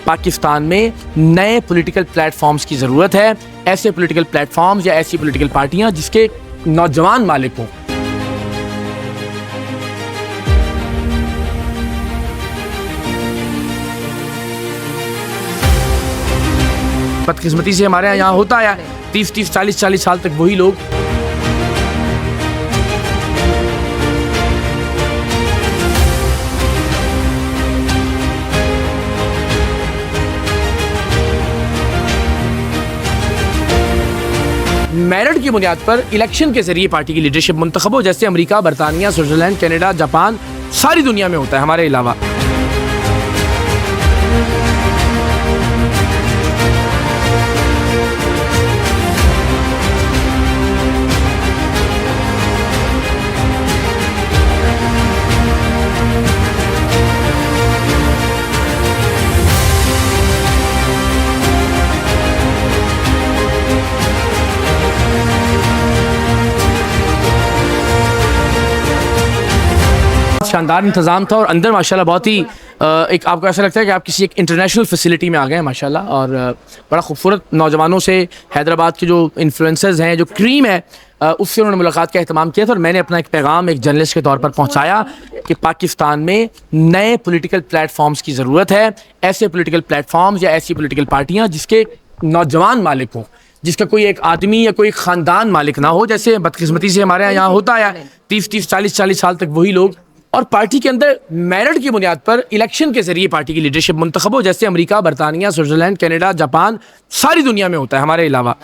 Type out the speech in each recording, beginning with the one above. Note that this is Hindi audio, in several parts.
पाकिस्तान में नए पॉलिटिकल प्लेटफॉर्म्स की ज़रूरत है, ऐसे पॉलिटिकल प्लेटफॉर्म्स या ऐसी पॉलिटिकल पार्टियां जिसके नौजवान मालिक हों। बदकिस्मती से हमारे यहाँ होता है 30-30, 40-40 साल तक वही लोग मेरिट की बुनियाद पर इलेक्शन के जरिए पार्टी की लीडरशिप मुंतखब हो, जैसे अमेरिका, बरतानिया, स्विट्जरलैंड, कनाडा, जापान, सारी दुनिया में होता है हमारे अलावा। शानदार इंतज़ाम था और अंदर माशाल्लाह बहुत ही एक आपको ऐसा लगता है कि आप किसी एक इंटरनेशनल फैसिलिटी में आ गए हैं माशाल्लाह। और बड़ा खूबसूरत नौजवानों से हैदराबाद के जो इन्फ्लुएंसर्स हैं, जो क्रीम है, उससे उन्होंने मुलाकात का अहतमाम किया था। और मैंने अपना एक पैगाम एक जर्नलिस्ट के तौर पर पहुँचाया कि पाकिस्तान में नए पॉलिटिकल प्लेटफॉर्म्स की ज़रूरत है, ऐसे पॉलिटिकल प्लेटफॉर्म्स या ऐसी पॉलिटिकल पार्टियाँ जिसके नौजवान मालिक हों, जिसका कोई एक आदमी या कोई ख़ानदान मालिक ना हो। जैसे बदकिस्मती से हमारे यहाँ होता है 30-30, 40-40 साल तक वही लोग, और पार्टी के अंदर मेरिट की बुनियाद पर इलेक्शन के जरिए पार्टी की लीडरशिप मुंतखब हो, जैसे अमेरिका, बरतानिया, स्विट्जरलैंड, कनाडा, जापान, सारी दुनिया में होता है हमारे अलावा।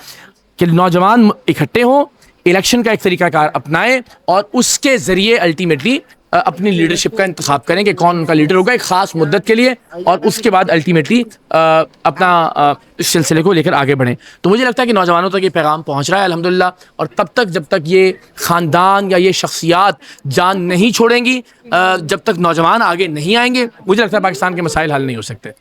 कि नौजवान इकट्ठे हों, इलेक्शन का एक तरीकाकार अपनाएं और उसके ज़रिए अल्टीमेटली अपनी लीडरशिप का इंतखाब करें कि कौन उनका लीडर होगा एक ख़ास मुद्दत के लिए, और उसके बाद अल्टीमेटली अपना इस सिलसिले को लेकर आगे बढ़ें। तो मुझे लगता है कि नौजवानों तक ये पैगाम पहुंच रहा है अल्हम्दुलिल्लाह। और तब तक जब तक ये ख़ानदान या ये शख्सियात जान नहीं छोड़ेंगी, जब तक नौजवान आगे नहीं आएंगे, मुझे लगता है पाकिस्तान के मसाइल हल नहीं हो सकते।